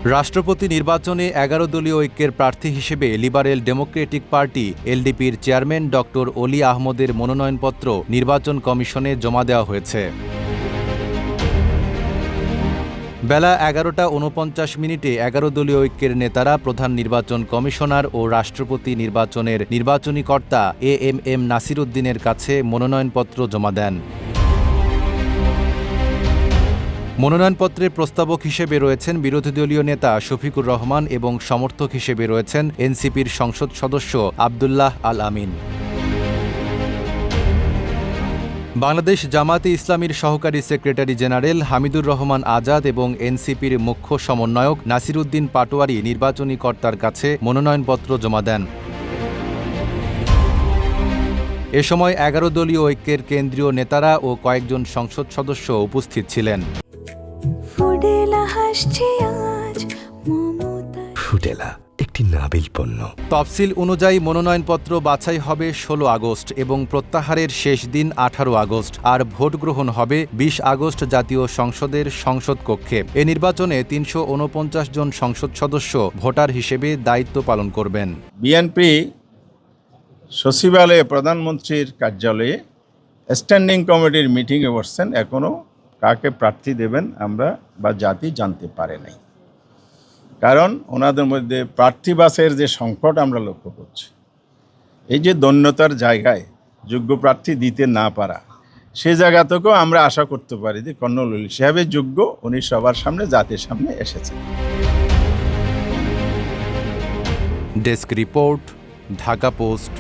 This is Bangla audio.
রাষ্ট্রপতি নির্বাচনে ১১ দলীয় ঐক্যের প্রার্থী হিসেবে লিবারেল ডেমোক্রেটিক পার্টি এলডিপির চেয়ারম্যান ডক্টর অলি আহমদের মনোনয়নপত্র নির্বাচন কমিশনে জমা দেওয়া হয়েছে। বেলা ১১:৪৯ ১১ দলীয় ঐক্যের নেতারা প্রধান নির্বাচন কমিশনার ও রাষ্ট্রপতি নির্বাচনের নির্বাচনী কর্তা এএমএম নাসির উদ্দিনের কাছে মনোনয়নপত্র জমা দেন। মনোনয়নপত্রের প্রস্তাবক হিসেবে রয়েছেন বিরোধী দলীয় নেতা শফিকুর রহমান এবং সমর্থক হিসেবে রয়েছেন এনসিপির সংসদ সদস্য আব্দুল্লাহ আল আমিন। বাংলাদেশ জামায়াতে ইসলামীর সহকারী সেক্রেটারি জেনারেল হামিদুর রহমান আজাদ এবং এনসিপির মুখ্য সমন্বয়ক নাসির উদ্দিন পাটোয়ারি নির্বাচনী কর্তার কাছে মনোনয়নপত্র জমা দেন। এ সময় ১১ দলীয় ঐক্যের কেন্দ্রীয় নেতারা ও কয়েকজন সংসদ সদস্য উপস্থিত ছিলেন। ফুডেলা একটি নাবিল পণ্য। তফসিল অনুযায়ী মনোনয়নপত্র বাছাই হবে ১৬ আগস্ট এবং প্রত্যাহারের শেষ দিন ১৮ আগস্ট, আর ভোট গ্রহণ হবে ২০ আগস্ট জাতীয় সংসদের সংসদ কক্ষে। এ নির্বাচনে ৩৪৯ জন সংসদ সদস্য ভোটার হিসেবে দায়িত্ব পালন করবেন। বিএনপি সচিবালয়ে প্রধানমন্ত্রীর কার্যালয়ে স্ট্যান্ডিং কমিটির মিটিংয়ে বসছেন। এখনও কাকে প্রার্থী দেবেন আমরা বা জাতি জানতে পারে নাই, কারণ ওনাদের মধ্যে প্রার্থী বাছাইয়ের যে সংকট আমরা লক্ষ্য করছি, এই যে দৈন্যতার জায়গায় যোগ্য প্রার্থী দিতে না পারা, সে জায়গা থেকেও আমরা আশা করতে পারি যে কর্নেল ওলি সাহেবের যোগ্য, উনি সবার সামনে জাতির সামনে এসেছেন। Desk report, Dhaka post.